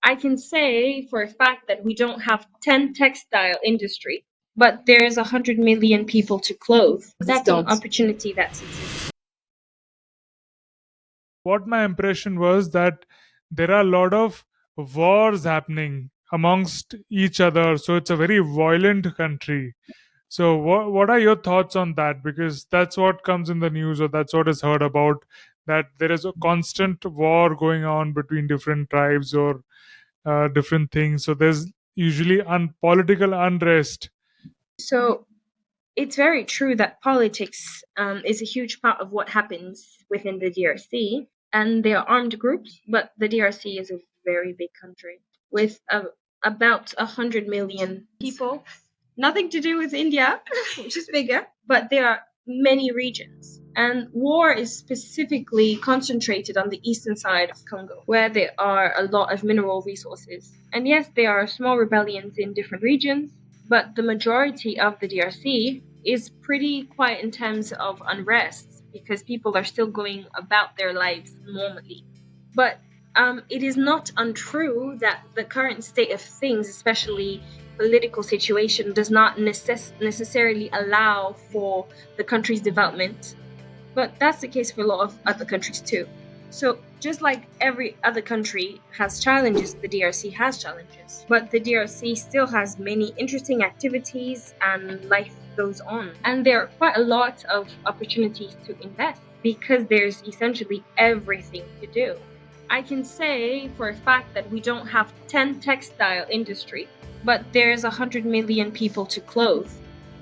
I can say for a fact that we don't have 10 textile industry, but there's 100 million people to clothe. That's an opportunity that's existing. What my impression was that there are a lot of wars happening amongst each other, so it's a very violent country. So what are your thoughts on that? Because that's what comes in the news, or that's what is heard about, that there is a constant war going on between different tribes or different things. So there's usually political unrest. So it's very true that politics is a huge part of what happens within the DRC, and they are armed groups, but the DRC is a very big country with about 100 million people. Nothing to do with India, which is bigger, but there are many regions. And war is specifically concentrated on the eastern side of Congo, where there are a lot of mineral resources. And yes, there are small rebellions in different regions, but the majority of the DRC is pretty quiet in terms of unrest because people are still going about their lives normally. But it is not untrue that the current state of things, especially political situation, does not necessarily allow for the country's development. But that's the case for a lot of other countries too. So just like every other country has challenges, the DRC has challenges. But the DRC still has many interesting activities and life goes on. And there are quite a lot of opportunities to invest because there's essentially everything to do. I can say for a fact that we don't have 10 textile industry, but there's 100 million people to clothe.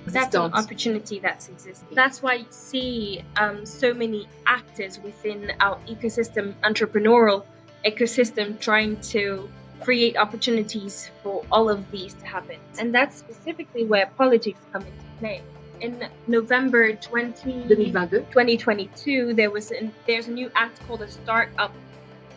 That's an opportunity that's existing. That's why you see so many actors within our ecosystem, entrepreneurial ecosystem, trying to create opportunities for all of these to happen. And that's specifically where politics come into play. In November 2022, there's a new act called the Startup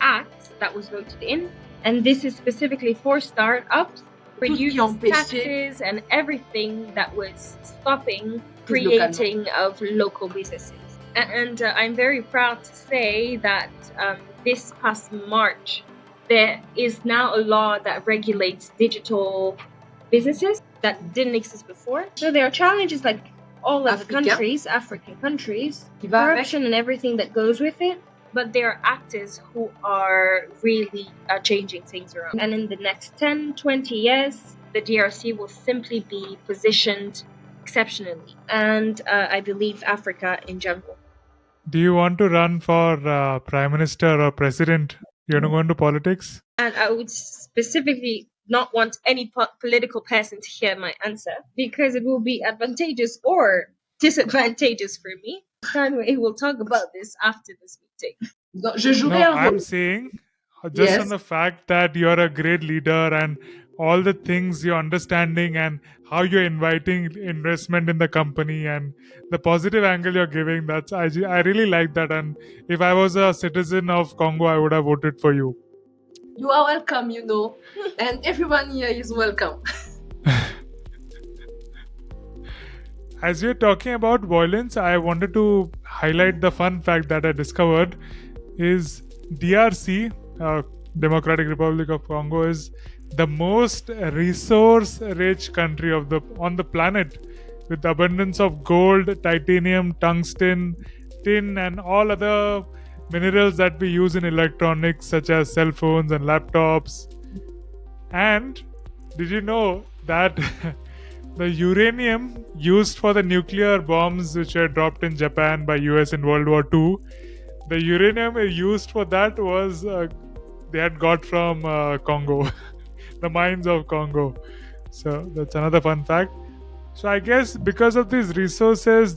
Act that was voted in, and this is specifically for startups, reduced taxes and everything that was stopping creating of local businesses. And I'm very proud to say that this past March, there is now a law that regulates digital businesses that didn't exist before. So there are challenges like all of the countries, African countries, corruption and everything that goes with it. But there are actors who are really changing things around. And in the next 10, 20 years, the DRC will simply be positioned exceptionally. And I believe Africa in general. Do you want to run for prime minister or president? You want to go into politics? And I would specifically not want any political person to hear my answer because it will be advantageous or disadvantageous for me. Anyway, we'll talk about this after this meeting. No, I'm saying just on the fact that you're a great leader and all the things you're understanding and how you're inviting investment in the company and the positive angle you're giving. I really like that. And if I was a citizen of Congo, I would have voted for you. You are welcome, and everyone here is welcome. As you're talking about violence, I wanted to highlight the fun fact that I discovered is DRC, Democratic Republic of Congo, is the most resource-rich country on the planet, with abundance of gold, titanium, tungsten, tin, and all other minerals that we use in electronics, such as cell phones and laptops. And did you know that the uranium used for the nuclear bombs which were dropped in Japan by US in World War II, the uranium used for that was they had got from Congo, the mines of Congo. So that's another fun fact. So I guess because of these resources,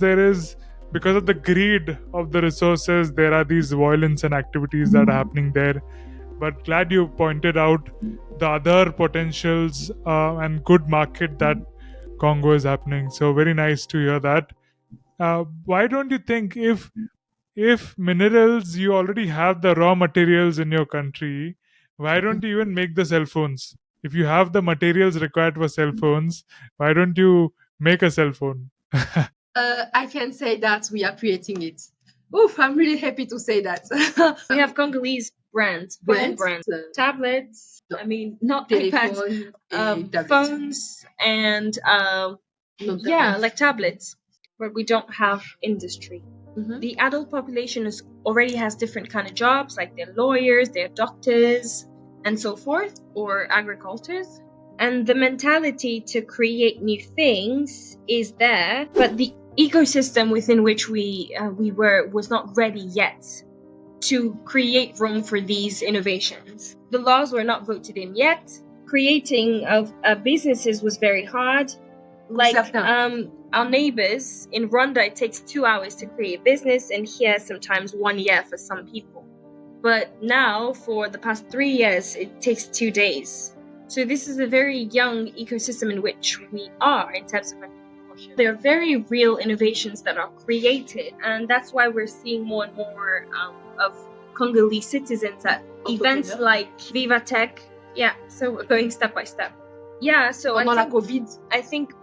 because of the greed of the resources, there are these violence and activities that are happening there. But glad you pointed out the other potentials and good market that Congo is happening. So very nice to hear that. Why don't you think if minerals, you already have the raw materials in your country, why don't you even make the cell phones? If you have the materials required for cell phones, why don't you make a cell phone? I can say that we are creating it. Oof, I'm really happy to say that. We have Congolese brands, phone brands, tablets. I mean, not iPads, téléphone et tablettes. phones, and yeah, like tablets, but we don't have industry. Mhm. The adult population already has different kind of jobs, like they're lawyers, they're doctors, and so forth, or agricultors. And the mentality to create new things is there, but the ecosystem within which we were was not ready yet to create room for these innovations. The laws were not voted in yet. Creating of businesses was very hard. Like our neighbors in Rwanda, it takes 2 hours to create a business, and here sometimes 1 year for some people. But now, for the past 3 years, it takes 2 days. So this is a very young ecosystem in which we are in terms of entrepreneurship. There are very real innovations that are created, and that's why we're seeing more and more of Congolese citizens at events like Viva Tech. Yeah, so we're going step by step. Yeah, so I think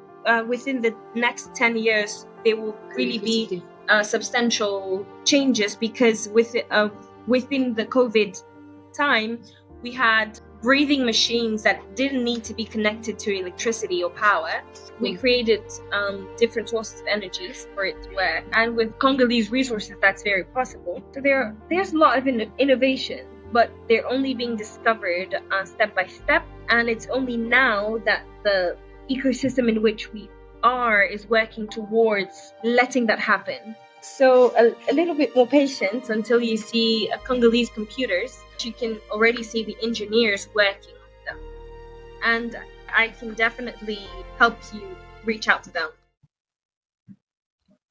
within the next 10 years, there will really be substantial changes, because within the COVID time, we had breathing machines that didn't need to be connected to electricity or power. We created different sources of energies for it to work, and with Congolese resources, that's very possible. So there's a lot of innovation, but they're only being discovered step by step, and it's only now that the ecosystem in which we are is working towards letting that happen. So a little bit more patience until you see Congolese computers. You can already see the engineers working on them, and I can definitely help you reach out to them.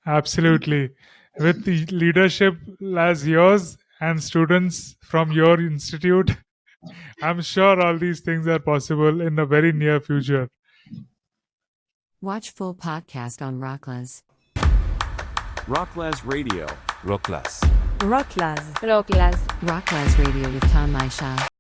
Absolutely. With the leadership as yours and students from your institute, I'm sure all these things are possible in the very near future. Watch full podcast on Rocklaz. Rocklaz Radio. Rocklaz. Rocklaz Radio with Tom Maisha.